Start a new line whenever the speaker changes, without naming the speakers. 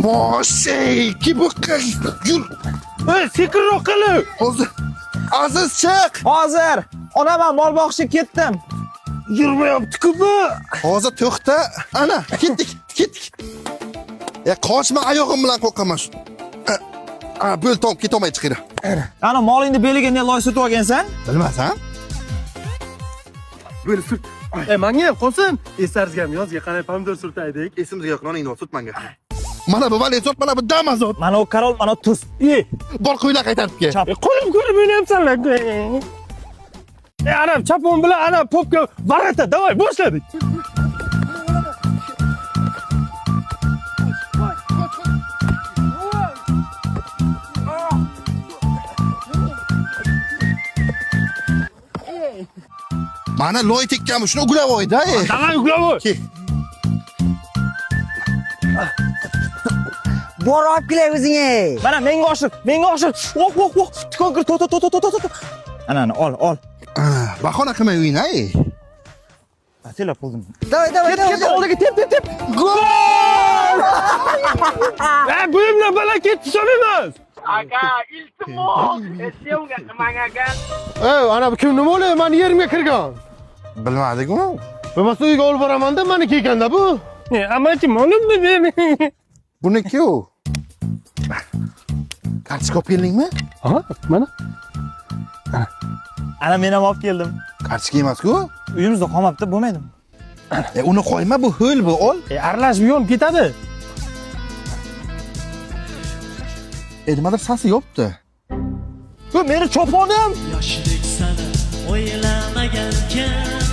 Moshayki bu qiz. Yur.
Sekinroq qilib.
Hozir. Aziz chiq.
Hozir. Ona men mol boqishga ketdim.
Yurmayapti-ku bu.
Hozir to'xta. Ana, ketdik. Qochma, oyog'im bilan qo'rqaman. Bo'l tom, ketolmay chiqadi.
Ana molingni beliga ne loy sutib olgansan?
Bilmasam?
Böyle surt. Menga ham qolsin. Esarzgam yozga qaray pomidor surtaydik.
Esimizga yo'q, noningni sut menga. Mana bu valezot, mana bu damazot.
Mana o Karol, mana tuz.
Bor qo'ylar qaytarib kel.
Qo'lim ko'rib o'ynayapsanlar. Ana chapon bilan ana popga varata, davay boshladik.
Mana loy tekkanmi, shuni uglab qo'yda.
Davay uglab.
Bor olib kelay o'zingga. Mana menga oshir. Oh. Tikon kir, to. Ana, ol.
Bahona qilmay o'yna.
Atela puldim.
Davay.
Ket, oldiga tep.
Gol!
Bu yerdan bala ketdi so'ramas.
Aka, iltimos, sevga qilmagan.
Ana bu kim nima o'ylay? Meni yerimga kirgan.
Bilmadik-ku.
Bo'lmasa uyga olib boraman-da, meni kelganda bu. Amachi molimmi meni?
Buniki-ku. Kartochka olib keldingmi?
Ha, mana.
Ana men ham olib keldim.
Kartochka emas-ku.
Uyimizda qolmabdi, bo'lmaydimi?
Uni qo'yma, bu ho'l bu, ol.
Aralashib yonib ketadi.
Nimadir sasi yo'qdi.
Bu meni choponim.
Yoshlik sana o'ylamagankan